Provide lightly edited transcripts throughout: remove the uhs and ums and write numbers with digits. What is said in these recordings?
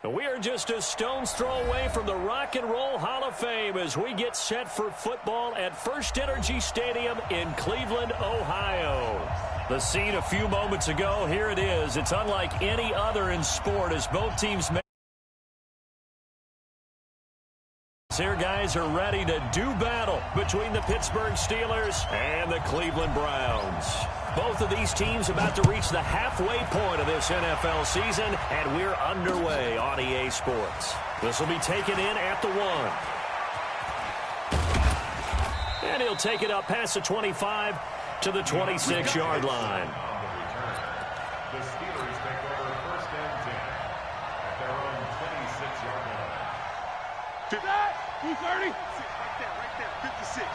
We are just a stone's throw away from the Rock and Roll Hall of Fame as we get set for football at First Energy Stadium in Cleveland, Ohio. The scene a few moments ago, here it is. It's unlike any other in sport as both teams make. Here guys are ready to do battle between the Pittsburgh Steelers and the Cleveland Browns. Both of these teams about to reach the halfway point of this NFL season, and we're underway on EA Sports. This will be taken in at the 1. And he'll take it up past the 25 to the 26-yard line. The Steelers take over first and 10 at their own 26-yard line. 230. Right there, 56.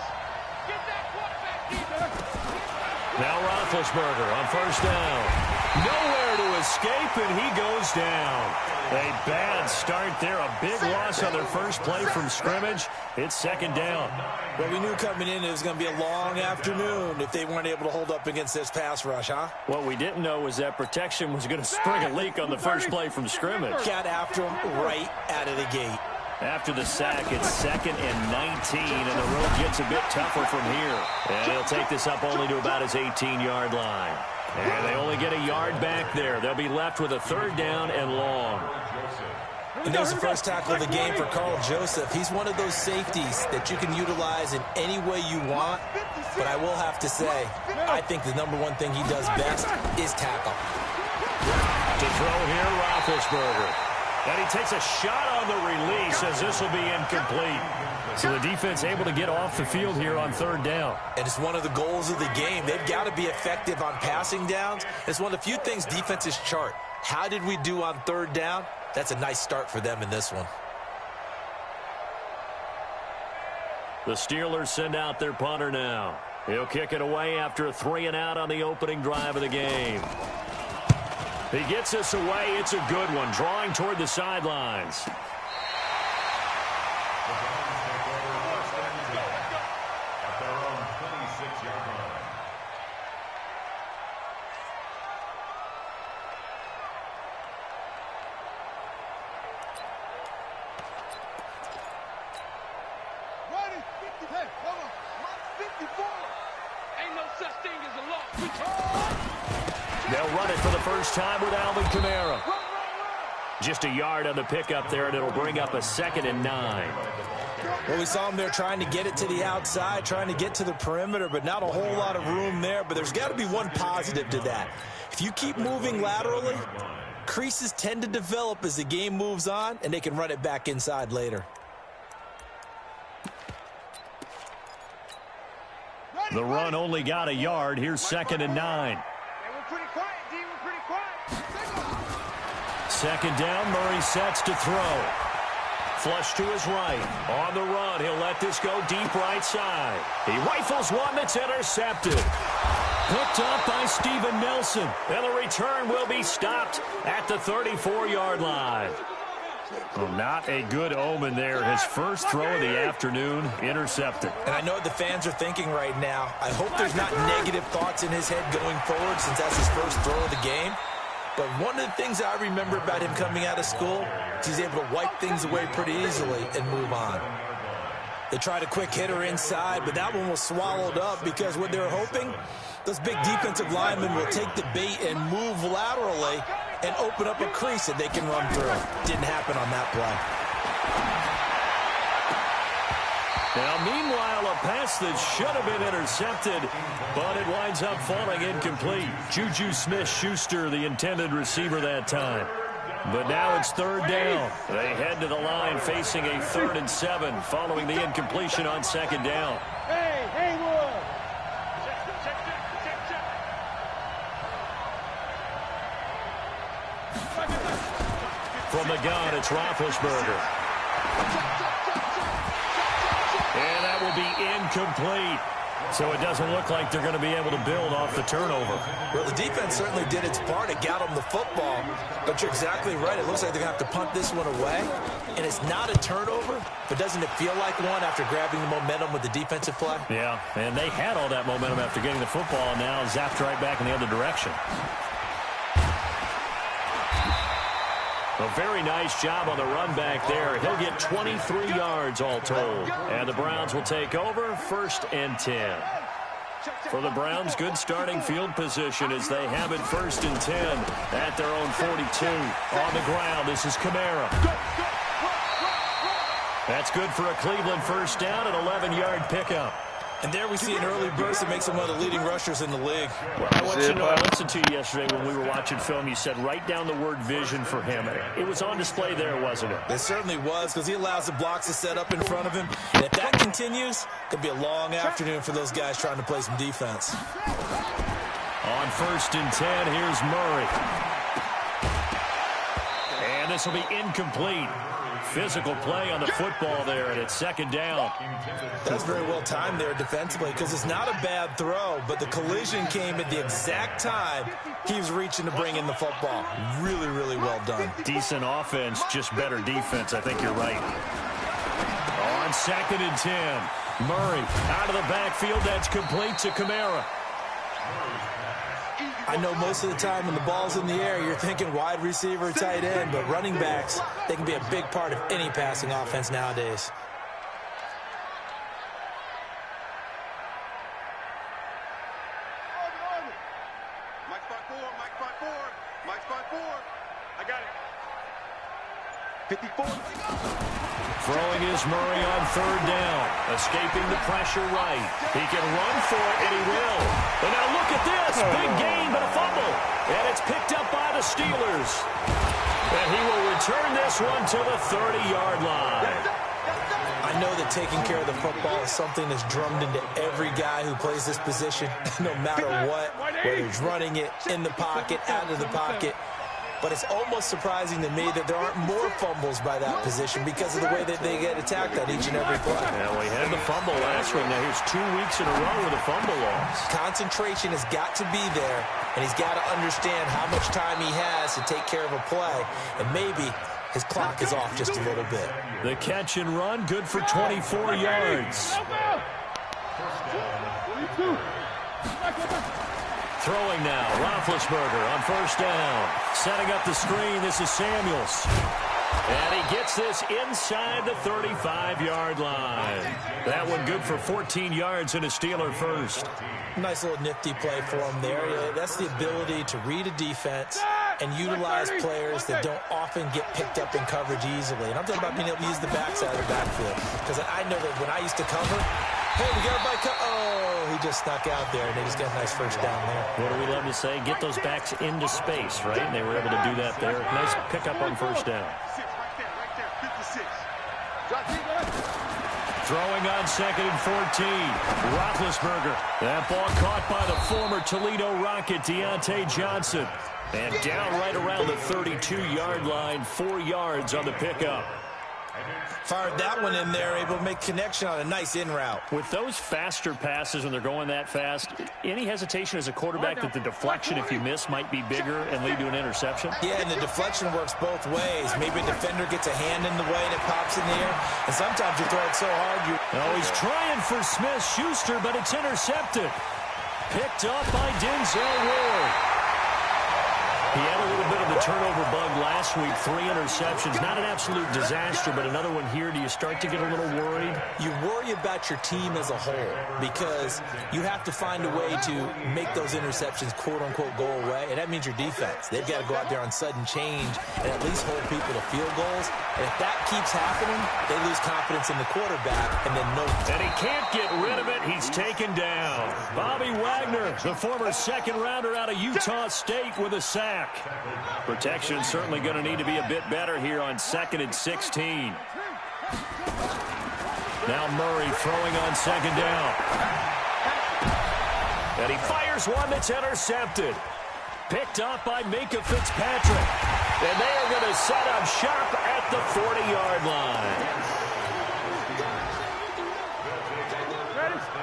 Get that quarterback deeper. Now Roethlisberger on first down. Nowhere to escape, and he goes down. A bad start there. A big loss on their first play from scrimmage. It's second down. Well, we knew coming in it was going to be a long afternoon if they weren't able to hold up against this pass rush, huh? What we didn't know was that protection was going to spring a leak on the first play from scrimmage. Got after him right out of the gate. After the sack, it's second and 19, and the road gets a bit tougher from here. And he'll take this up only to about his 18-yard line. And they only get a yard back there. They'll be left with a third down and long. And there's the first tackle of the game for Carl Joseph. He's one of those safeties that you can utilize in any way you want. But I will have to say, I think the number one thing he does best is tackle. To throw here, Roethlisberger. And he takes a shot on the release as this will be incomplete. So the defense able to get off the field here on third down. And it's one of the goals of the game. They've got to be effective on passing downs. It's one of the few things defenses chart. How did we do on third down? That's a nice start for them in this one. The Steelers send out their punter now. He'll kick it away after a 3-and-out on the opening drive of the game. He gets this away. It's a good one. Drawing toward the sidelines. They'll run it for the first time with Alvin Kamara. Just a yard on the pickup there, and it'll bring up a 2nd and 9. Well, we saw him there trying to get it to the outside, trying to get to the perimeter, but not a whole lot of room there. But there's got to be one positive to that. If you keep moving laterally, creases tend to develop as the game moves on, and they can run it back inside later. The run only got a yard. Here's 2nd and 9. Second down, Murray sets to throw. Flush to his right. On the run, he'll let this go deep right side. He rifles one that's intercepted. Picked up by Steven Nelson. And the return will be stopped at the 34-yard line. Well, not a good omen there. His first throw of the afternoon, intercepted. And I know what the fans are thinking right now. I hope there's not negative thoughts in his head going forward since that's his first throw of the game. But one of the things I remember about him coming out of school is he's able to wipe things away pretty easily and move on. They tried a quick hitter inside, but that one was swallowed up because what they're hoping, those big defensive linemen will take the bait and move laterally and open up a crease that they can run through. Didn't happen on that play. Now, meanwhile, a pass that should have been intercepted, but it winds up falling incomplete. Juju Smith-Schuster, the intended receiver that time. But now it's third down. They head to the line facing a 3rd and 7 following the incompletion on second down. Hey, Haywood! From the gun, it's Roethlisberger. And that will be incomplete. So it doesn't look like they're going to be able to build off the turnover. Well, the defense certainly did its part. It got them the football. But you're exactly right. It looks like they're going to have to punt this one away. And it's not a turnover, but doesn't it feel like one after grabbing the momentum with the defensive play? Yeah, and they had all that momentum after getting the football, and now zapped right back in the other direction. A very nice job on the run back there. He'll get 23 yards all told. And the Browns will take over 1st and 10. For the Browns, good starting field position as they have it 1st and 10 at their own 42. On the ground, this is Kamara. That's good for a Cleveland 1st down, an 11-yard pickup. And there we see an early burst that makes him one of the leading rushers in the league. Well, I want you to know, I listened to you yesterday when we were watching film. You said write down the word vision for him. It was on display there, wasn't it? It certainly was, because he allows the blocks to set up in front of him. And if that continues, it could be a long afternoon for those guys trying to play some defense. On 1st and 10, here's Murray. And this will be incomplete. Physical play on the football there, and it's 2nd down. That's very well timed there defensively, because it's not a bad throw, but the collision came at the exact time he was reaching to bring in the football. Really, really well done. Decent offense, just better defense. I think you're right. On 2nd and 10, Murray out of the backfield. That's complete to Kamara. I know most of the time when the ball's in the air, you're thinking wide receiver, tight end, but running backs, they can be a big part of any passing offense nowadays. Mike spot 4, Mike spot 4, Mike spot 4. I got it. 54. Throwing is Murray on 3rd down. Escaping the pressure right. He can run for it, and he will. And now look at this. Big gain, but a fumble. And it's picked up by the Steelers. And he will return this one to the 30-yard line. I know that taking care of the football is something that's drummed into every guy who plays this position, no matter what, whether he's running it, in the pocket, out of the pocket. But it's almost surprising to me that there aren't more fumbles by that position because of the way that they get attacked on each and every play. Yeah, we had the fumble last week. Now here's 2 weeks in a row with a fumble loss. Concentration has got to be there, and he's got to understand how much time he has to take care of a play, and maybe his clock is off just a little bit. The catch and run, good for 24 yards. Throwing now, Roethlisberger on 1st down. Setting up the screen, this is Samuels. And he gets this inside the 35-yard line. That one good for 14 yards and a Steeler 1st. Nice little nifty play for him there. That's the ability to read a defense and utilize players that don't often get picked up in coverage easily. And I'm talking about being able to use the backside of the backfield. Because I know that when I used to cover, hey, we got everybody oh, he just snuck out there, and they just got a nice 1st down there. What do we love to say? Get those backs into space, right? And they were able to do that there. Nice pickup on 1st down. Right there, 56. Throwing on 2nd and 14. Roethlisberger. That ball caught by the former Toledo Rocket, Deontay Johnson. And down right around the 32-yard line, 4 yards on the pickup. Fired that one in there, able to make connection on a nice in route. With those faster passes when they're going that fast, any hesitation as a quarterback that the deflection, if you miss, might be bigger and lead to an interception? Yeah, and the deflection works both ways. Maybe a defender gets a hand in the way and it pops in the air, and sometimes you throw it so hard you... Oh, he's trying for Smith-Schuster, but it's intercepted. Picked up by Denzel Ward. He had a little bit of the turnover bug last week, 3 interceptions. Not an absolute disaster, but another one here. Do you start to get a little worried? You worry about your team as a whole because you have to find a way to make those interceptions, quote-unquote, go away, and that means your defense. They've got to go out there on sudden change and at least hold people to field goals. And if that keeps happening, they lose confidence in the quarterback, and then no. And he can't get rid of it. He's taken down. Bobby Wagner, the former 2nd-rounder out of Utah State, with a sack. Protection certainly going to need to be a bit better here on 2nd and 16. Now Murray throwing on 2nd down. And he fires one that's intercepted. Picked up by Minka Fitzpatrick. And they are going to set up shop at the 40-yard line.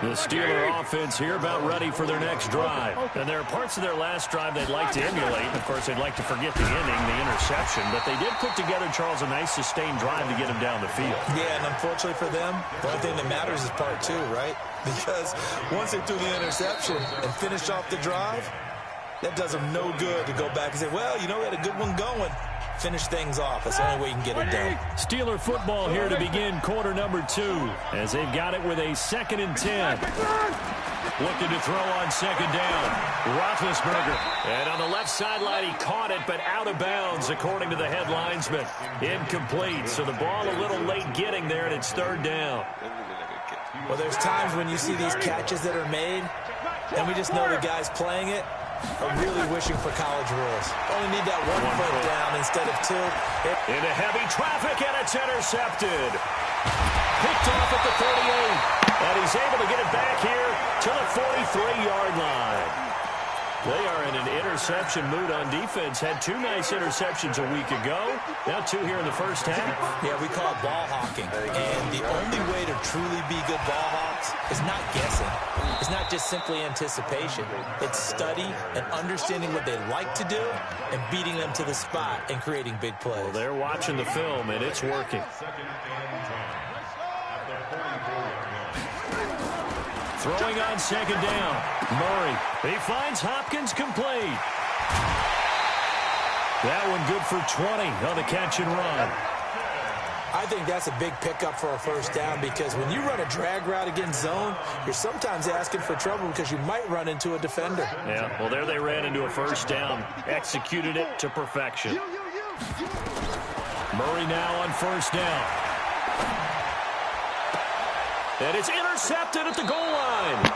The Steeler offense here about ready for their next drive. And there are parts of their last drive they'd like to emulate. Of course, they'd like to forget the ending, the interception. But they did put together, Charles, a nice sustained drive to get him down the field. Yeah, and unfortunately for them, the only thing that matters is part 2, right? Because once they threw the interception and finished off the drive, that does them no good to go back and say, well, you know, we had a good one going. finish things off. That's the only way you can get it done. Steeler football here to begin quarter number 2 as they've got it with a 2nd and 10. Looking to throw on 2nd down. Roethlisberger. And on the left sideline, he caught it, but out of bounds, according to the head linesman. Incomplete. So the ball a little late getting there, and it's 3rd down. Well, there's times when you see these catches that are made, and we just know the guys playing it are really wishing for college rules. Only need that one foot down instead of 2. Into heavy traffic, and it's intercepted. Picked off at the 38. And he's able to get it back here to the 43-yard line. They are in an interception mood on defense. Had 2 nice interceptions a week ago. Now 2 here in the first half. Yeah, we call it ball hawking. And the only way to truly be good ball hawks is not guessing. It's not just simply anticipation. It's study and understanding what they like to do and beating them to the spot and creating big plays. Well, they're watching the film, and it's working. Throwing on 2nd down. Murray. He finds Hopkins complete. That one good for 20 on the catch and run. I think that's a big pickup for a 1st down because when you run a drag route against zone, you're sometimes asking for trouble because you might run into a defender. Yeah, well, there they ran into a 1st down. Executed it to perfection. Murray now on 1st down. And it's intercepted at the goal line.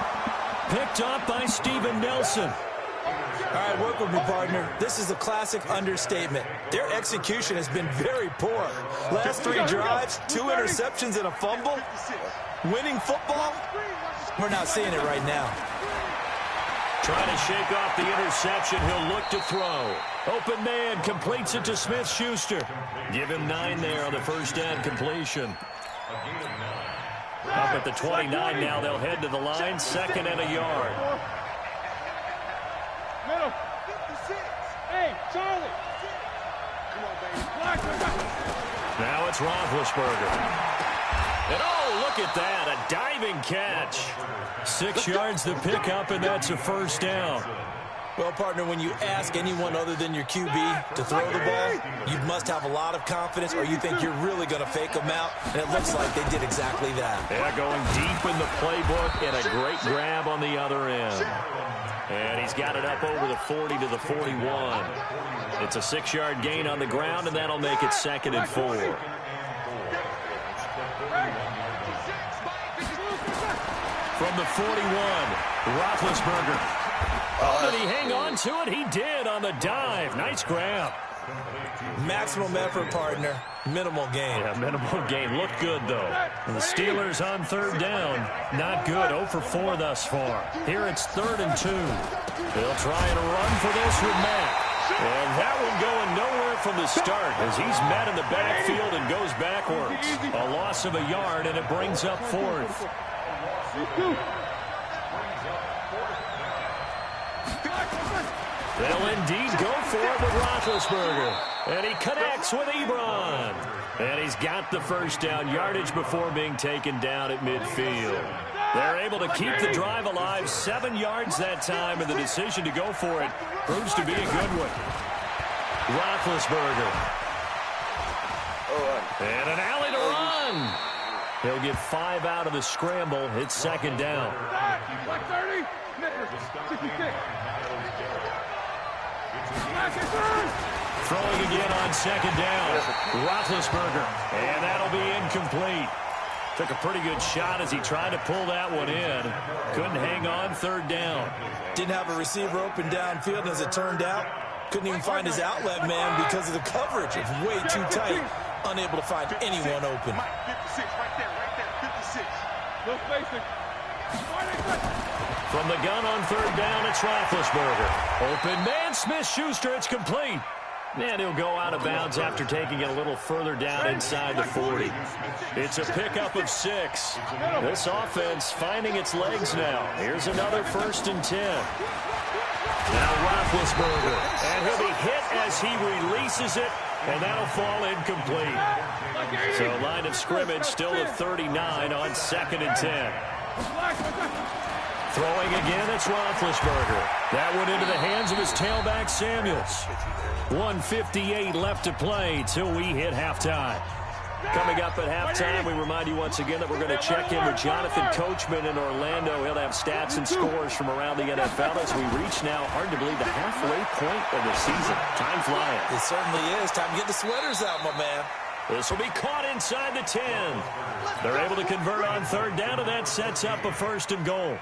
Picked up by Steven Nelson. All right, work with me, partner. This is a classic understatement. Their execution has been very poor. Last 3 drives, 2 interceptions and a fumble. Winning football? We're not seeing it right now. Trying to shake off the interception. He'll look to throw. Open man completes it to Smith-Schuster. Give him 9 there on the 1st down completion. Up at the 29 now. They'll head to the line. 2nd and a yard. Middle. 56. Hey, Charlie. Come on, baby. Now it's Roethlisberger. And oh, look at that. A diving catch. 6 yards to pick up, and that's a 1st down. Well, partner, when you ask anyone other than your QB to throw the ball, you must have a lot of confidence or you think you're really going to fake them out, and it looks like they did exactly that. Yeah, going deep in the playbook and a great grab on the other end. And he's got it up over the 40 to the 41. It's a 6-yard gain on the ground, and that'll make it 2nd and 4. From the 41, Roethlisberger. Oh, did he hang on to it? He did on the dive. Nice grab. Maximum effort, partner. Minimal gain. Yeah, minimal gain. Looked good, though. And the Steelers on 3rd down. Not good. 0 for 4 thus far. Here it's 3rd and 2. They'll try and run for this with Matt. And that one going nowhere from the start as he's met in the backfield and goes backwards. A loss of a yard, and it brings up 4th. They'll indeed go for it with Roethlisberger. And he connects with Ebron. And he's got the 1st down yardage before being taken down at midfield. They're able to keep the drive alive. 7 yards that time, and the decision to go for it proves to be a good one. Roethlisberger. And an alley to run. He'll get 5 out of the scramble. It's 2nd down. Black 30. 66. Throwing again on 2nd down. Roethlisberger. And that'll be incomplete. Took a pretty good shot as he tried to pull that one in. Couldn't hang on. 3rd down. Didn't have a receiver open downfield, and as it turned out, couldn't even find his outlet man because of the coverage. It's way too tight. Unable to find anyone open. 56, right there, 56. No spacing. From the gun on 3rd down, it's Roethlisberger. Open man, Smith-Schuster, it's complete. And he'll go out of bounds after taking it a little further down inside the 40. It's a pickup of 6. This offense finding its legs now. Here's another 1st and 10. Now Roethlisberger. And he'll be hit as he releases it, and that'll fall incomplete. So line of scrimmage still at 39 on 2nd and 10. Throwing again, it's Roethlisberger. That went into the hands of his tailback, Samuels. 1:58 left to play till we hit halftime. Coming up at halftime, we remind you once again that we're going to check in with Jonathan Coachman in Orlando. He'll have stats and scores from around the NFL as we reach now, hard to believe, the halfway point of the season. Time flying. It certainly is. Time to get the sweaters out, my man. This will be caught inside the 10. They're able to convert on third down, and that sets up a 1st and goal.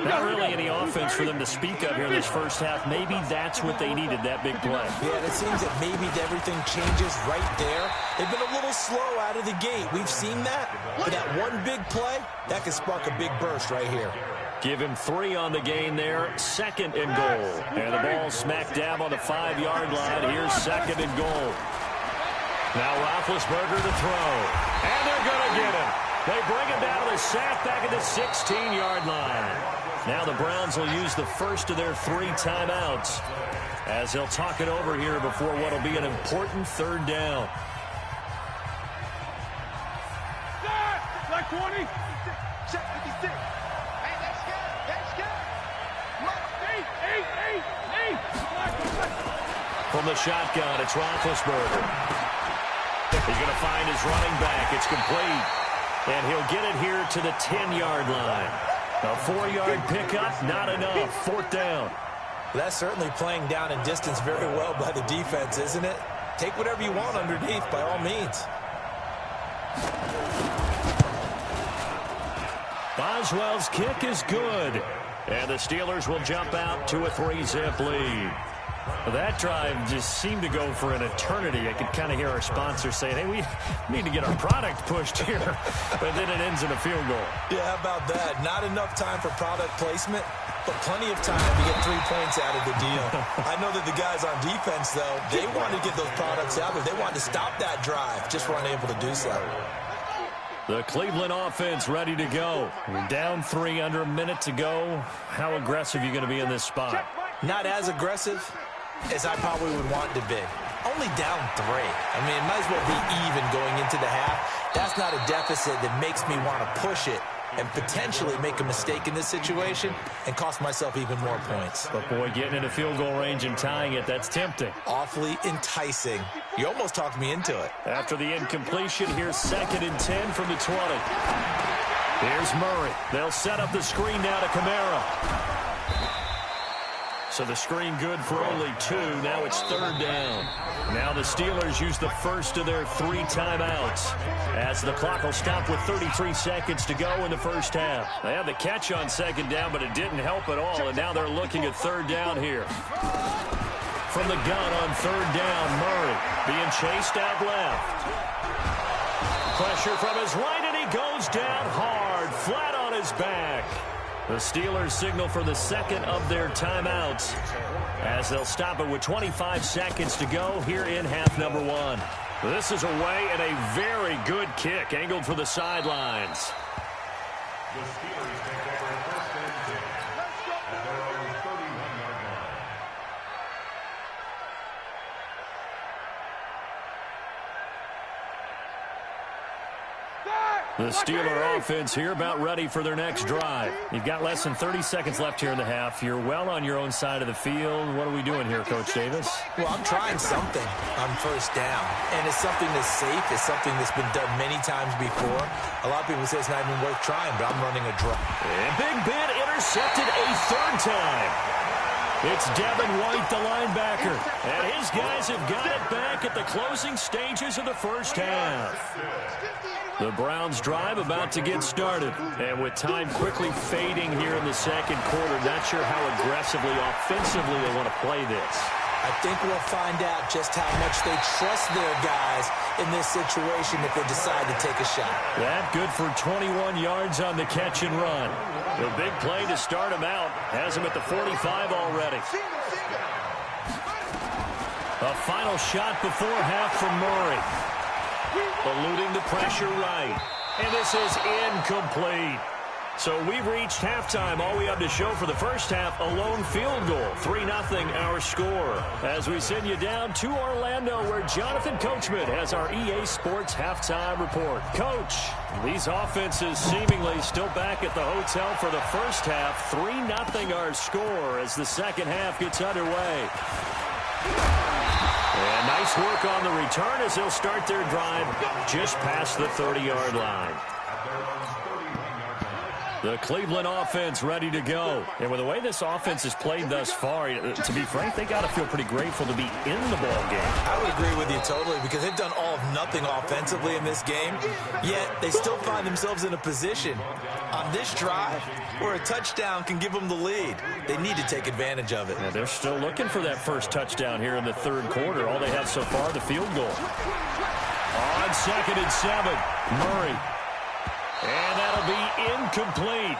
Not really any offense for them to speak of here this first half. Maybe that's what they needed, that big play. Yeah, it seems that maybe everything changes right there. They've been a little slow out of the gate. We've seen that. But that one big play, that can spark a big burst right here. Give him 3 on the gain there. 2nd and goal. And the ball smack dab on the 5-yard line. Here's 2nd and goal. Now Roethlisberger to throw. And they're going to get him. They bring him down to the sack back at the 16-yard line. Now the Browns will use the first of their 3 timeouts as they'll talk it over here before what will be an important 3rd down. Like 20. Check 56. Hey, that's good. That's good. Eight. From the shotgun, it's Roethlisberger. He's going to find his running back. It's complete. And he'll get it here to the 10-yard line. A 4-yard pickup, not enough. 4th down. That's certainly playing down in distance very well by the defense, isn't it? Take whatever you want underneath, by all means. Boswell's kick is good. And the Steelers will jump out to a 3-zip lead. That drive just seemed to go for an eternity. I could kind of hear our sponsor saying, hey, we need to get our product pushed here. But then it ends in a field goal. Yeah, how about that? Not enough time for product placement, but plenty of time to get 3 points out of the deal. I know that the guys on defense, though, they wanted to get those products out there. They wanted to stop that drive, just weren't able to do so. The Cleveland offense ready to go. We're down 3, under a minute to go. How aggressive are you going to be in this spot? Not as aggressive as I probably would want to be. Only down 3. I mean, it might as well be even going into the half. That's not a deficit that makes me want to push it and potentially make a mistake in this situation and cost myself even more points. But, boy, getting into field goal range and tying it, that's tempting. Awfully enticing. You almost talked me into it. After the incompletion, here's 2nd and 10 from the 20. Here's Murray. They'll set up the screen now to Kamara. So the screen good for only 2. Now it's 3rd down. Now the Steelers use the first of their 3 timeouts as the clock will stop with 33 seconds to go in the first half. They had the catch on 2nd down, but it didn't help at all, and now they're looking at 3rd down here. From the gun on 3rd down, Murray being chased out left. Pressure from his right, and he goes down hard, flat on his back. The Steelers signal for the 2nd of their timeouts as they'll stop it with 25 seconds to go here in half number 1. This is away and a very good kick angled for the sidelines. The Steelers take over 1st and 10 at their own 31-yard line. The Steeler offense here about ready for their next drive. You've got less than 30 seconds left here in the half. You're well on your own side of the field. What are we doing here, Coach Davis? Well, I'm trying something on 1st down, and it's something that's safe. It's something that's been done many times before. A lot of people say it's not even worth trying, but I'm running a draw. And Big Ben intercepted a 3rd time. It's Devin White, the linebacker, and his guys have got it back at the closing stages of the first half. The Browns drive about to get started, and with time quickly fading here in the 2nd quarter, not sure how aggressively, offensively they want to play this. I think we'll find out just how much they trust their guys in this situation if they decide to take a shot. That good for 21 yards on the catch and run. The big play to start him out has him at the 45 already. A final shot before half from Murray. Eluding the pressure right. And this is incomplete. So we've reached halftime. All we have to show for the first half, a lone field goal. 3-0 our score. As we send you down to Orlando, where Jonathan Coachman has our EA Sports halftime report. Coach, these offenses seemingly still back at the hotel for the first half. 3-0 our score as the second half gets underway. And nice work on the return as they'll start their drive just past the 30-yard line. The Cleveland offense ready to go. And with the way this offense has played thus far, to be frank, they got to feel pretty grateful to be in the ball game. I would agree with you totally because they've done all of nothing offensively in this game, yet they still find themselves in a position on this drive where a touchdown can give them the lead. They need to take advantage of it. Yeah, they're still looking for that first touchdown here in the third quarter. All they have so far, the field goal. On 2nd and 7, Murray. And that'll be incomplete.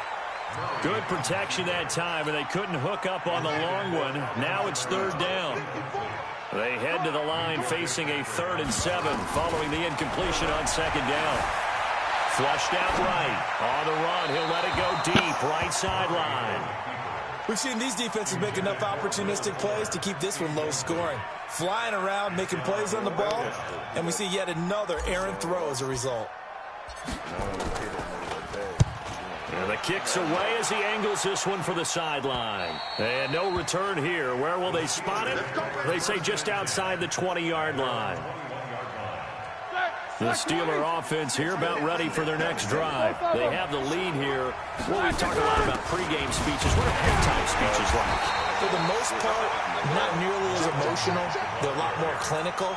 Good protection that time, and they couldn't hook up on the long one. Now it's 3rd down. They head to the line facing a 3rd and 7 following the incompletion on 2nd down. Flushed out right. On the run, he'll let it go deep, right sideline. We've seen these defenses make enough opportunistic plays to keep this one low scoring. Flying around, making plays on the ball, and we see yet another errant throw as a result. And the kick's away as he angles this one for the sideline. And no return here. Where will they spot it? They say just outside the 20-yard line. The Steeler offense here about ready for their next drive. They have the lead here. Well, we talk a lot about pregame speeches. What are halftime speeches like? For the most part, not nearly as emotional. They're a lot more clinical.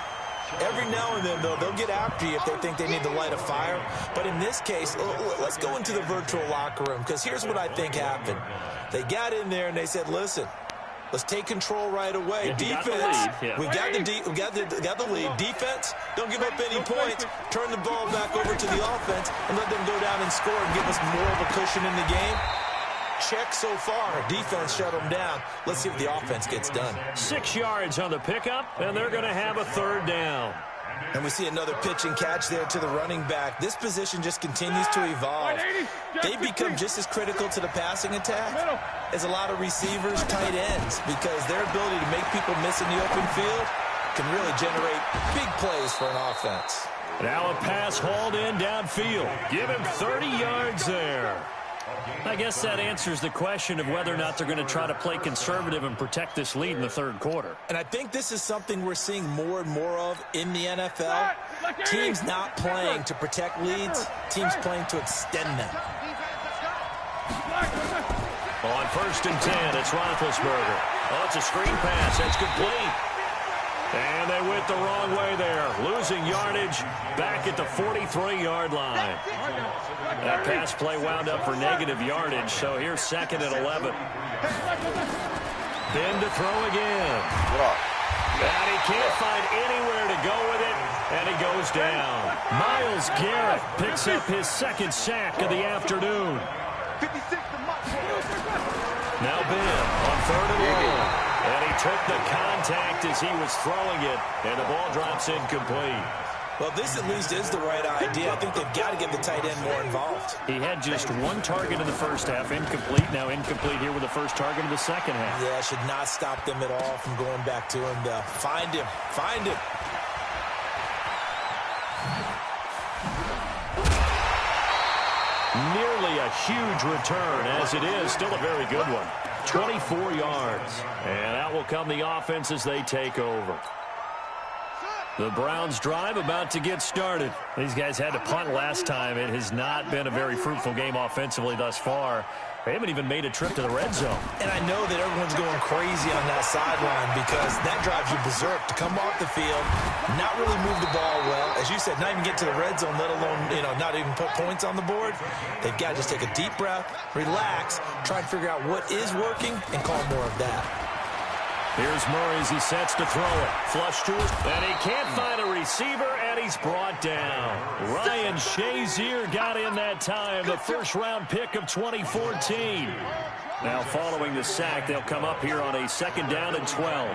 Every now and then, though, they'll get after you if they think they need to light a fire. But in this case, let's go into the virtual locker room, because here's what I think happened. They got in there and they said, listen, let's take control right away. Yeah, defense, we got the lead. Defense, don't give up any points. Turn the ball back over to the offense and let them go down and score and give us more of a cushion in the game. Check so far. Defense shut them down. Let's see what the offense gets done. 6 yards on the pickup, and they're going to have a 3rd down. And we see another pitch and catch there to the running back. This position just continues to evolve. They become just as critical to the passing attack as a lot of receivers, tight ends, because their ability to make people miss in the open field can really generate big plays for an offense. Now a pass hauled in downfield. Give him 30 yards there. I guess that answers the question of whether or not they're going to try to play conservative and protect this lead in the third quarter. And I think this is something we're seeing more and more of in the NFL. Teams not playing to protect leads, teams playing to extend them. On 1st and 10, it's Roethlisberger. Oh, it's a screen pass. That's complete. And they went the wrong way there, losing yardage back at the 43-yard line. That pass play wound up for negative yardage, so here's 2nd and 11. Then to throw again. And he can't find anywhere to go with it, and he goes down. Myles Garrett picks up his 2nd sack of the afternoon. Now Ben on 3rd and 1. And he took the contact as he was throwing it, and the ball drops incomplete. Well, this at least is the right idea. I think they've got to get the tight end more involved. He had just 1 target in the first half, incomplete. Now incomplete here with the first target of the second half. Yeah, should not stop them at all from going back to him. Find him. Find him. Nearly a huge return, as it is. Still a very good one. 24 yards. And out will come the offense as they take over. The Browns drive about to get started. These guys had to punt last time. It has not been a very fruitful game offensively thus far. They haven't even made a trip to the red zone. And I know that everyone's going crazy on that sideline because that drives you berserk to come off the field, not really move the ball well. As you said, not even get to the red zone, let alone, not even put points on the board. They've got to just take a deep breath, relax, try and figure out what is working, and call more of that. Here's Murray as he sets to throw it. Flush to his, and he can't find a receiver, and he's brought down. Ryan Shazier got in that time, the first-round pick of 2014. Now following the sack, they'll come up here on a 2nd down and 12.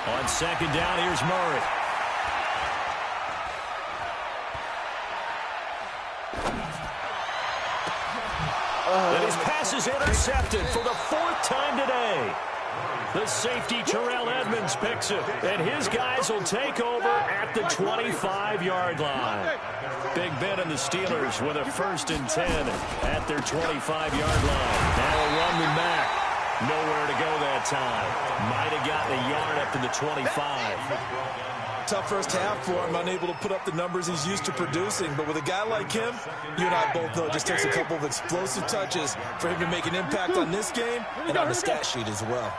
On 2nd down, here's Murray. And his pass is intercepted for the 4th time today. The safety, Terrell Edmonds, picks it. And his guys will take over at the 25-yard line. Big Ben and the Steelers with a 1st and 10 at their 25-yard line. Now a run with Mack. Nowhere to go that time. Might have gotten a yard up to the 25. Tough first half for him, unable to put up the numbers he's used to producing. But with a guy like him, you and I both know it just takes a couple of explosive touches for him to make an impact on this game and on the stat sheet as well.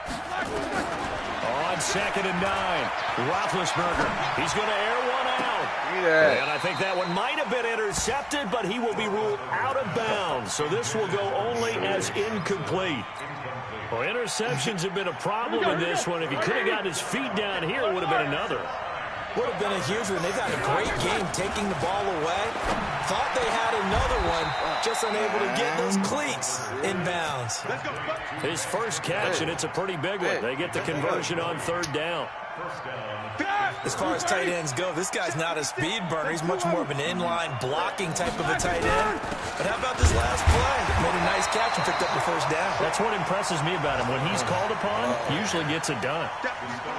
On 2nd and 9, Roethlisberger. He's going to air one out. And I think that one might have been intercepted, but he will be ruled out of bounds. So this will go only as incomplete. Well, interceptions have been a problem in this one. If he could have gotten his feet down here, it would have been another. Would have been a huge one. They've had a great game taking the ball away. Thought they had another one, just unable to get those cleats in bounds. His first catch, and it's a pretty big one. They get the conversion on 3rd down. As far as tight ends go, this guy's not a speed burner. He's much more of an inline blocking type of a tight end. But how about this last play? Made a nice catch and picked up the 1st down. That's what impresses me about him. When he's called upon, he usually gets it done.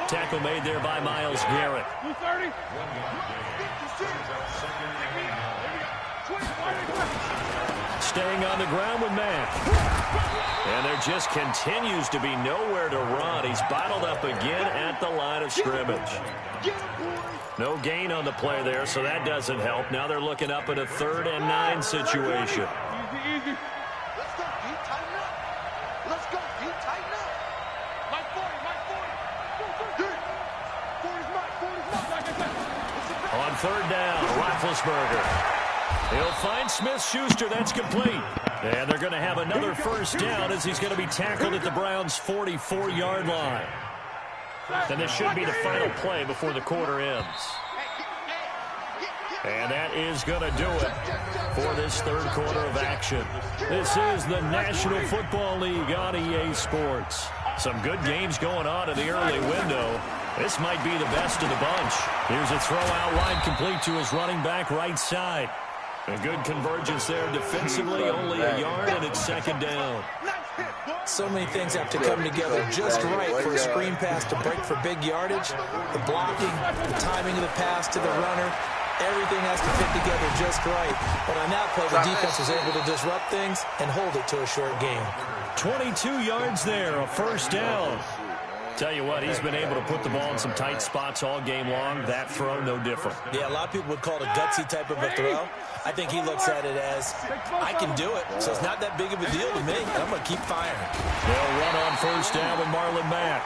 Tackle made there by Myles Garrett. 230. Staying on the ground with Mack. And there just continues to be nowhere to run. He's bottled up again at the line of scrimmage. No gain on the play there, so that doesn't help. Now they're looking up at a 3rd and 9 situation. Easy. Let's go, D. Tighten up. Let's go, D. Tighten up. Mike 40. 40's Mike. On 3rd down, Roethlisberger. He'll find Smith-Schuster. That's complete. And they're going to have another 1st down as he's going to be tackled at the Browns' 44-yard line. And this should be the final play before the quarter ends. And that is going to do it for this 3rd quarter of action. This is the National Football League on EA Sports. Some good games going on in the early window. This might be the best of the bunch. Here's a throw out wide complete to his running back right side. A good convergence there defensively, only a yard, and it's 2nd down. So many things have to come together just right for a screen pass to break for big yardage. The blocking, the timing of the pass to the runner, everything has to fit together just right. But on that play, the defense was able to disrupt things and hold it to a short game. 22 yards there, a 1st down. Tell you what, he's been able to put the ball in some tight spots all game long. That throw, no different. Yeah, a lot of people would call it a gutsy type of a throw. I think he looks at it as, I can do it, so it's not that big of a deal to me. I'm going to keep firing. They'll run on 1st down with Marlon Mack.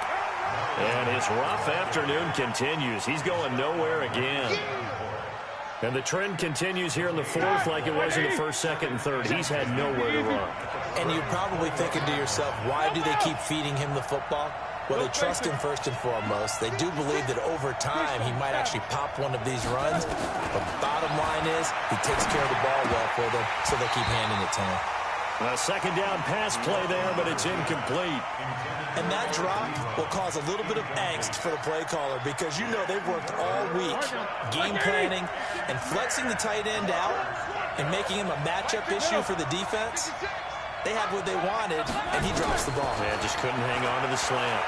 And his rough afternoon continues. He's going nowhere again. And the trend continues here in the 4th like it was in the 1st, 2nd, and 3rd. He's had nowhere to run. And you're probably thinking to yourself, why do they keep feeding him the football? Well, they trust him first and foremost. They do believe that over time he might actually pop one of these runs. But the bottom line is he takes care of the ball well for them, so they keep handing it to him. A 2nd down pass play there, but it's incomplete. And that drop will cause a little bit of angst for the play caller because you know they've worked all week game planning and flexing the tight end out and making him a matchup issue for the defense. They had what they wanted, and he drops the ball. Yeah, just couldn't hang on to the slant.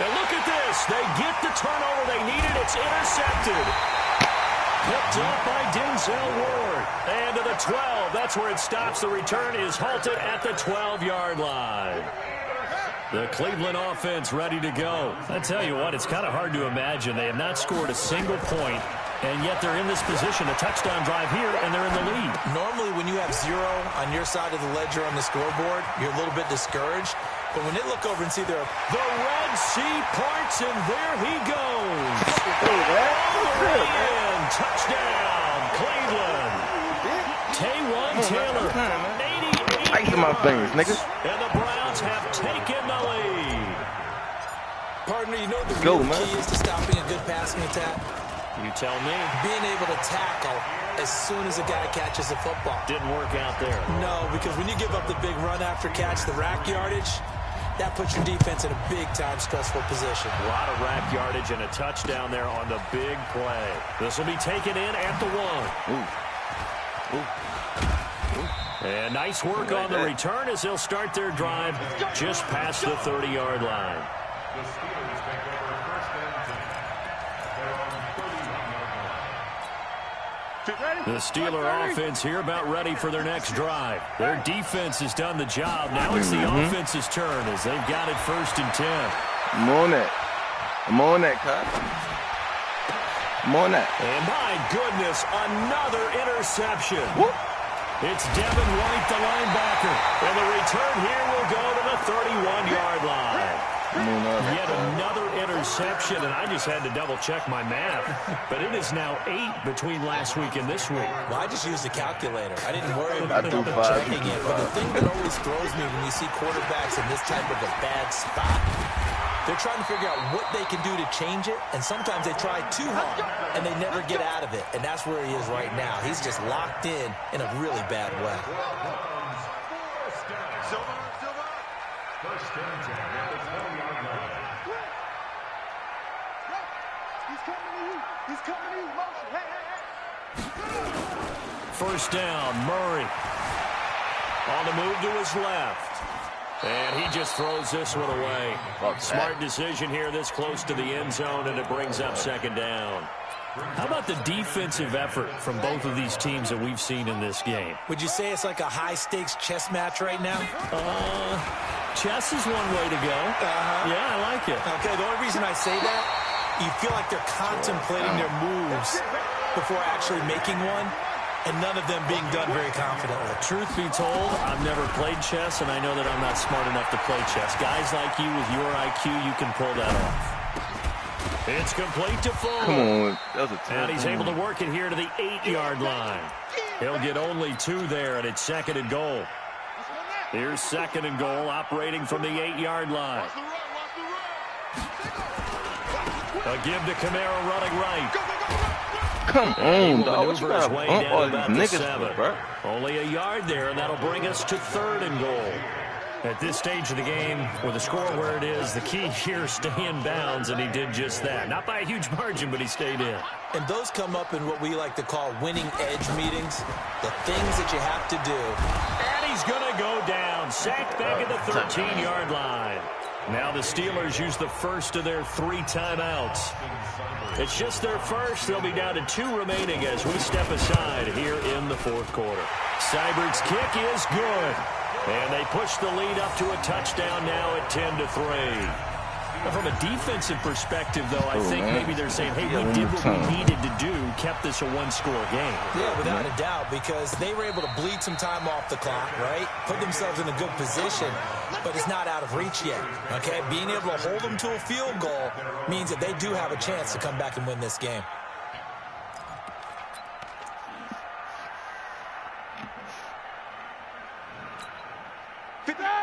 And look at this. They get the turnover they needed. It's intercepted. Picked up by Denzel Ward. And to the 12. That's where it stops. The return is halted at the 12-yard line. The Cleveland offense ready to go. I tell you what, it's kind of hard to imagine. They have not scored a single point, and yet they're in this position, a touchdown drive here, and they're in the lead. Normally, when you have 0 on your side of the ledger on the scoreboard, you're a little bit discouraged. But when they look over and see the Red Sea parts, and there he goes. All the way in. Touchdown, Cleveland. Taywan Taylor, 88 Ice in my fingers, nigga. And the Browns have taken the lead. Partner, you know what the real key is to stopping a good passing attack? You tell me. Being able to tackle as soon as a guy catches the football. Didn't work out there. No, because when you give up the big run after catch, the rack yardage, that puts your defense in a big-time stressful position. A lot of rack yardage and a touchdown there on the big play. This will be taken in at the 1. Ooh. Ooh. Ooh. And nice work on the return as they'll start their drive just past the 30-yard line. The Steelers take over first and 10 at their own 31-yard line. The Steeler offense here about ready for their next drive. Their defense has done the job. Now it's the offense's turn as they've got it first and 10. I'm on that. I'm on that, Kyle. I'm on that. And my goodness, another interception. Whoop. It's Devin White, the linebacker. And the return here will go to the 31-yard line. Yet another interception, and I just had to double-check my math. But it is now 8 between last week and this week. Well, I just used a calculator. I didn't worry about checking it. But the thing that always throws me when you see quarterbacks in this type of a bad spot, they're trying to figure out what they can do to change it, and sometimes they try too hard, and they never get out of it. And that's where he is right now. He's just locked in a really bad way. First and 10 at the 20-yard line. He's coming to you. He's coming to you. Motion. Hey. First down, Murray. On the move to his left. And he just throws this one away. Smart decision here this close to the end zone, and it brings up second down. How about the defensive effort from both of these teams that we've seen in this game? Would you say it's like a high-stakes chess match right now? Chess is one way to go. Yeah, I like it. Okay, the only reason I say that, you feel like they're contemplating their moves before actually making one, and none of them being done very confidently. Truth be told, I've never played chess, and I know that I'm not smart enough to play chess. Guys like you with your IQ, you can pull that off. It's complete to Fuller. Come on. That was a And he's able to work it here to the 8-yard line. He'll get only 2 there, and it's second and goal. Here's second and goal, operating from the 8-yard line. A give to Kamara running right. Come on, dog. What you Maneuvers got way to down all about these the niggas 7. for, bro? Only a yard there, and that'll bring us to third and goal. At this stage of the game, with the score where it is, the key here is stay in bounds, and he did just that. Not by a huge margin, but he stayed in. And those come up in what we like to call winning edge meetings, the things that you have to do. And he's going to go down, sacked back at the 13-yard line. Now the Steelers use the first of their 3 timeouts. It's just their first. They'll be down to 2 remaining as we step aside here in the fourth quarter. Seibert's kick is good. And they push the lead up to a touchdown now at 10-3. Now from a defensive perspective, though, I think maybe they're saying, hey, we did what we needed to do, kept this a 1-score game. Yeah, without a doubt, because they were able to bleed some time off the clock, right? Put themselves in a good position, but it's not out of reach yet, okay? Being able to hold them to a field goal means that they do have a chance to come back and win this game.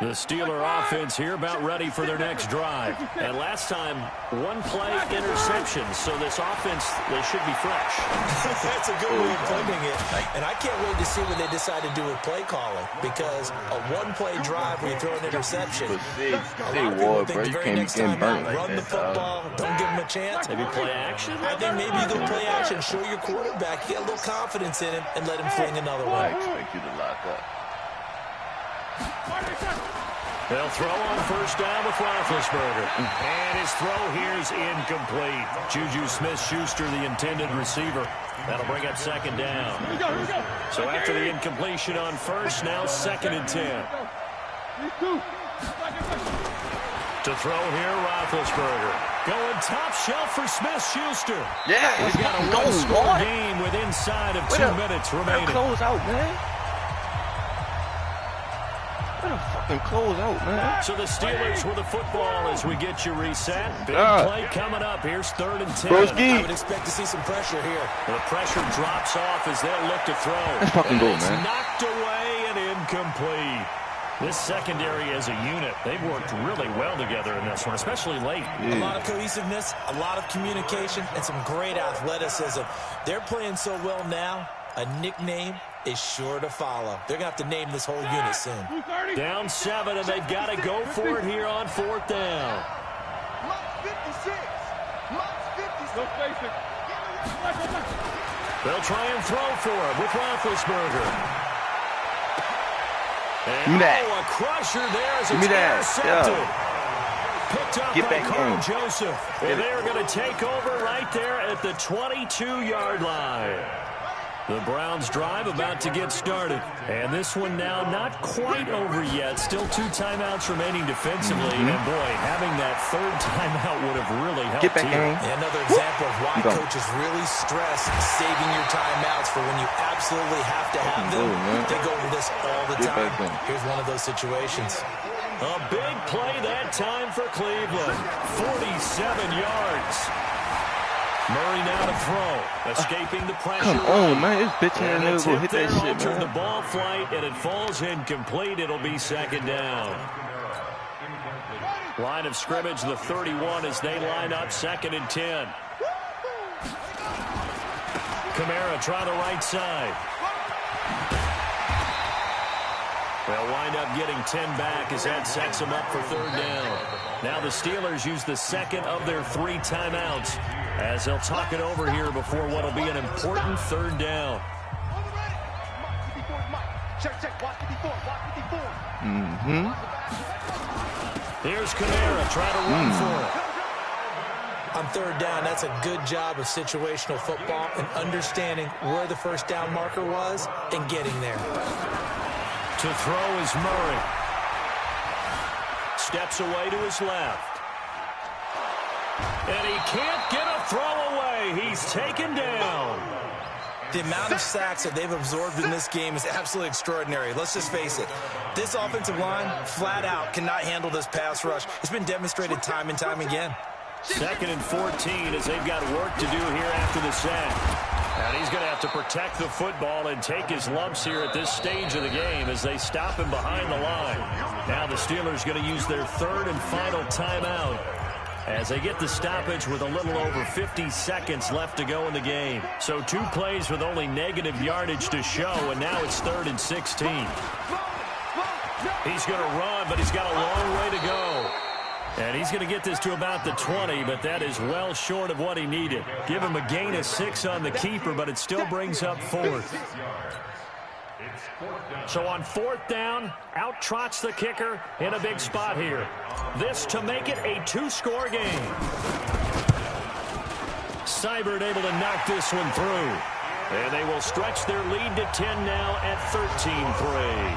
The Steeler offense here about ready for their next drive. And last time, 1-play interception. So this offense, they should be fresh. That's a good way of putting it. And I can't wait to see what they decide to do with play calling. Because a 1-play drive where you throw an interception, But a lot of people think the very next time out, run the football, don't give them a chance. Maybe play action? I think maybe you can play action, show your quarterback, get a little confidence in him, and let him fling another I one. expect you to lock up. They'll throw on first down with Roethlisberger. And his throw here is incomplete. Juju Smith-Schuster, the intended receiver. That'll bring up second down. So after the incompletion on first, now second and 10. To throw here, Roethlisberger. Going top shelf for Smith-Schuster. Yeah, He's got a one-score game with inside of 2 minutes remaining. Close out, man. What a fucking close out, man. So the Steelers with the football as we get you reset. Big play coming up. Here's third and 10. I would expect to see some pressure here. The pressure drops off as they'll look to throw. Let's fucking go, man. Knocked away and incomplete. This secondary as a unit, they've worked really well together in this one, especially late. A lot of cohesiveness, a lot of communication, and some great athleticism. They're playing so well now, a nickname is sure to follow. They're going to have to name this whole unit soon. Down 7, and they've got to go for it here on fourth down. They'll try and throw for it with Roethlisberger. Give me that. A crusher there as Give it's me that. intercepted. Yeah. Picked up Get by back Carl in. Joseph. And they're going to take over right there at the 22-yard line. The Browns drive about to get started. And this one now not quite over yet. Still 2 timeouts remaining defensively. And boy, having that 3rd timeout would have really helped. Get back in. Another example of why coaches really stress saving your timeouts for when you absolutely have to have them. They go over this all the time. Here's one of those situations. A big play that time for Cleveland. 47 yards. Murray now to throw, escaping the pressure. Come on, man. This bitch ass nigga go hit that shit, man. man. The ball flight, and it falls incomplete. It'll be 2nd down. Line of scrimmage, the 31, as they line up 2nd and 10. Kamara try the right side. They'll wind up getting 10 back as that sets them up for 3rd down. Now the Steelers use the 2nd of their 3 timeouts as they'll talk it over here before what will be an important 3rd down. Here's Kamara trying to run for it. On 3rd down, that's a good job of situational football and understanding where the 1st down marker was and getting there. To throw is Murray. Steps away to his left. And he can't get a throw away. He's taken down. The amount of sacks that they've absorbed in this game is absolutely extraordinary. Let's just face it. This offensive line, flat out, cannot handle this pass rush. It's been demonstrated time and time again. 2nd and 14 as they've got work to do here after the sack. And he's going to have to protect the football and take his lumps here at this stage of the game as they stop him behind the line. Now the Steelers going to use their 3rd and final timeout as they get the stoppage with a little over 50 seconds left to go in the game. So 2 plays with only negative yardage to show, and now it's 3rd and 16. He's going to run, but he's got a long way to go. And he's going to get this to about the 20, but that is well short of what he needed. Give him a gain of 6 on the keeper, but it still brings up 4th. So on 4th down, out trots the kicker in a big spot here. This to make it a 2-score game. Seibert able to knock this one through. And they will stretch their lead to 10 now at 13-3.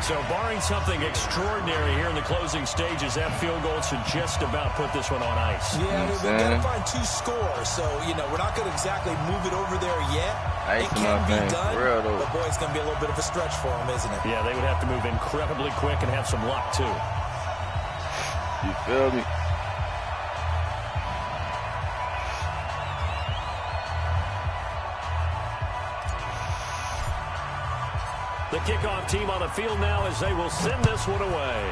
So barring something extraordinary here in the closing stages, that field goal should just about put this one on ice. Yeah, we've got to find 2 scores. So, you know, we're not going to exactly move it over there yet. It can be done, but boy, it's going to be a little bit of a stretch for them, isn't it? Yeah, they would have to move incredibly quick and have some luck, too. You feel me? The kickoff team on the field now as they will send this one away.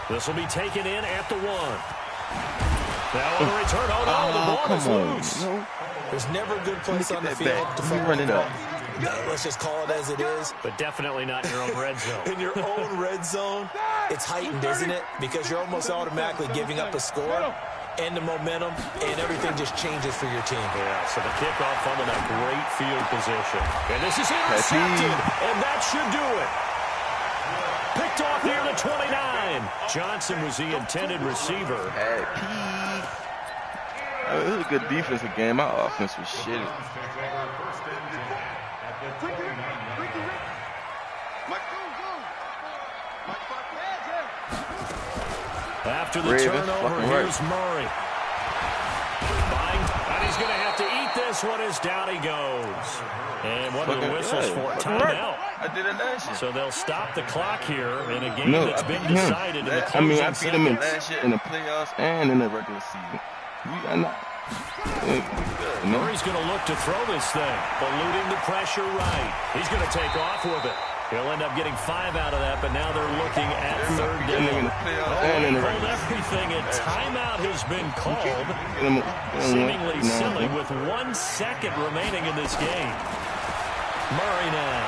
This will be taken in at the 1. Now on the return. Oh, no, the ball is loose. No. There's never a good place on the field to run it up. Let's just call it as it is. But definitely not in your own red zone. In your own red zone, it's heightened, isn't it? Because you're almost automatically giving up a score and the momentum, and everything just changes for your team. Yeah, so the kickoff from that great field position. And this is intercepted, and that should do it. Picked off near the 29. Johnson was the intended receiver. It was a good defensive game. My offense was shitty. After the turnover, here's Murray. And he's going to have to eat this one as down he goes. And what are the whistles for? Timeout. I did it last year. So they'll stop the clock here in a game that's been decided in the closing I beat him in last year in the playoffs and in the regular season. Murray's going to look to throw this thing, eluding the pressure right. He's going to take off with it. He'll end up getting 5 out of that, but now they're looking at 3rd down. Hold everything, and timeout has been called. Seemingly silly with 1 second remaining in this game. Murray now.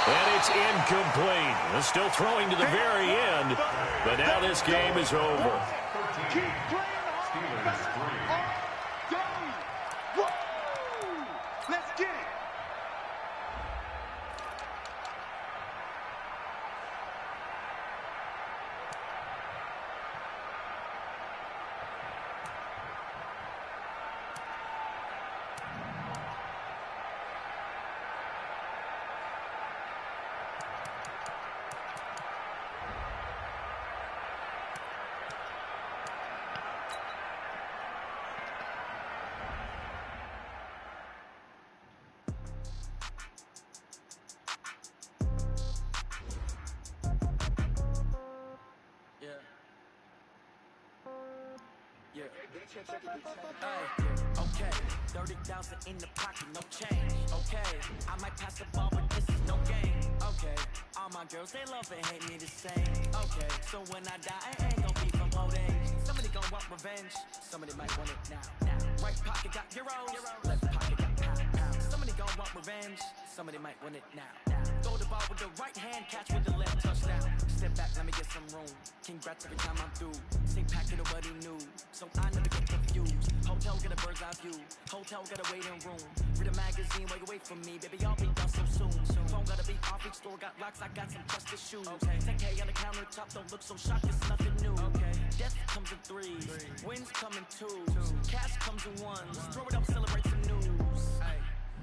And it's incomplete. They're still throwing to the very end, but now this game is over. Okay, 30,000 in the pocket, no change. Okay, I might pass the ball, but this is no game. Okay, all my girls, they love and hate me the same. Okay, so when I die, I ain't gon' be from old age. Somebody gon' want revenge, somebody might want it now. Right pocket got euros, left pocket got pounds. Somebody gon' want revenge, somebody might want it now. Throw the ball with the right hand, catch with the left, touchdown. Step back, let me get some room. Congrats every time I'm through. Same pack to nobody new, so I never get confused. Hotel get a bird's eye view, hotel got a waiting room. Read a magazine, wait away from me, baby, I'll be done so soon. Phone gotta be off, each store got locks, I got some trusted shoes. 10K on the countertop, don't look so shocked, it's nothing new. Death comes in threes, wins come in twos, cash comes in ones. Throw it up, celebrate some news.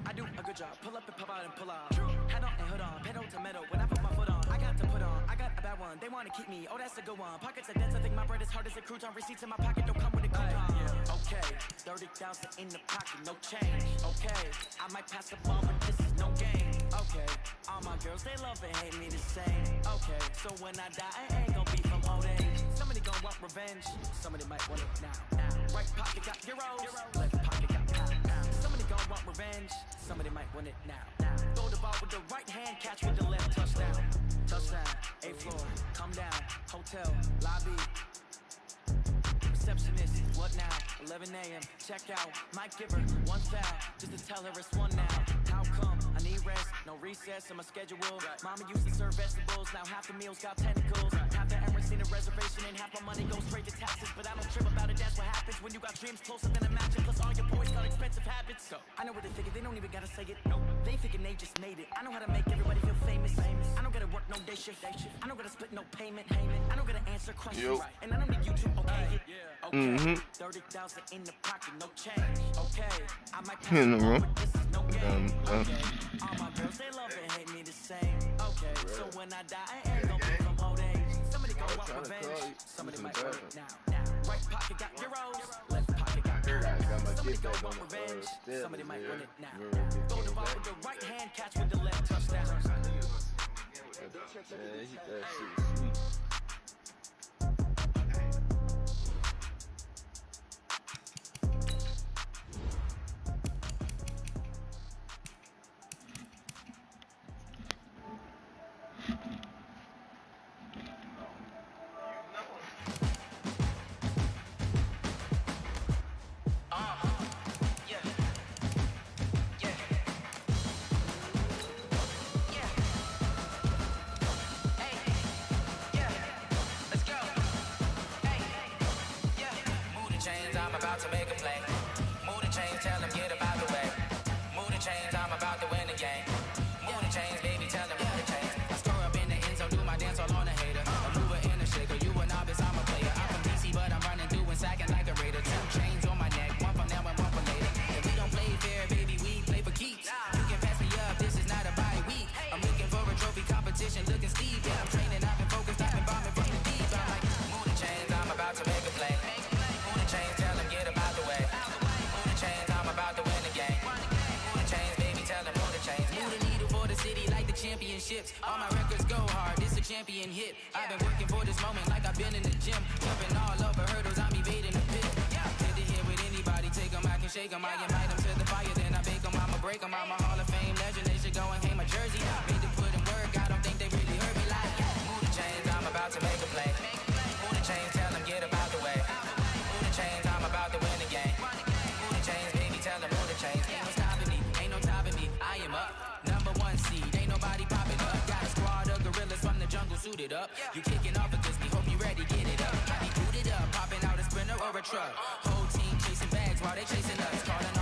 I do a good job, pull up and pop out and pull out. Head on and hood on, pedal to metal. When I put my foot on, I got to put on. I got a bad one, they wanna keep me. Oh, that's a good one. Pockets are dense, I think my bread is hard as a crouton. Receipts in my pocket don't come with a coupon. Okay, 30,000 in the pocket, no change. Okay, I might pass the ball, but this is no game. Okay, all my girls, they love and hate me the same. Okay, so when I die, I ain't gon' be from old age. Somebody gon' want revenge, somebody might want it now. Right pocket got euros, left pocket got pounds. Somebody gon' want revenge, somebody might want it now. Throw the ball with the right hand, catch with the left, touchdown. Touchdown, 8th floor, come down, hotel, lobby. Receptionist, what now? 11 a.m., check out. Might give her one foul, just to tell her it's one now. How come? I need rest, no recess in my schedule. Mama used to serve vegetables, now half the meals got tentacles. Half the Emirates in a reservation and half my money goes straight to taxes. But I don't trip about it, that's what happens when you got dreams closer than a match. Plus all your boys got expensive habits. So I know what they're thinking, they don't even gotta say it. Nope, they thinking they just made it. I know how to make everybody feel famous. I don't gotta work no day shift. I don't gotta split no payment. I don't gotta answer questions. And I don't need you to okay it. Okay, 30,000 in the pocket, no change. Okay, I might pass the ball, but this is no game. Okay, all my girls, they love and hate me the same. Okay, so when I die, I ain't gon' be from old age. Somebody gon' want revenge, somebody might want it now. Right pocket got euros, left pocket got pounds. Somebody gon' want revenge, somebody might want it now. Throw the ball with the right hand, catch with the left, touchdown. That shit is sweet. To make a play. Move the chains, tell them get up out the way. Move the chains, I'm about to win the game. Move the chains, baby, tell them move the chains. I score up in the end zone, do my dance all on a hater. A mover and a shaker, you a novice, I'm a player. I'm from DC, but I'm running through and sacking like a raider. 2 chains on my neck, one for now and one for later. If we don't play fair, baby, we play for keeps. You can pass me up, this is not a bye week. I'm looking for a trophy competition, looking steep. Yeah, I'm training, I've been focused, I've been bombing from the deep. I'm like, move the chains, I'm about to make a play. Move the chains, tell them get up out the way. Move the chains, I'm about to win the game. Move the chains, baby, tell them move the chains. Move the needle for the city like the championships. All my records go hard, this a champion hit. I've been working for this moment like I've been in the gym. Jumping all over hurdles, I'm evading the pit. Hit it here with anybody, take them, I can shake them. I invite them to the fire, then I bake them, I'ma break them. I'm a Hall of Fame legend, they should go and hang my jersey. Made them put in work, I don't think they really heard me like. Move the chains, I'm about to make a play. Move the chains, tell them get up out the way. Move the chains, I'm about to win the game. Move the chains, baby, tell them move the chains. Ain't no stopping me, ain't no topping me. I am up, #1 seed, ain't nobody popping up. Got a squad of gorillas from the jungle suited up. You kicking off because we hope you ready, get it up. I be booted up, popping out a sprinter or a truck. Whole team chasing bags while they chasing us. Calling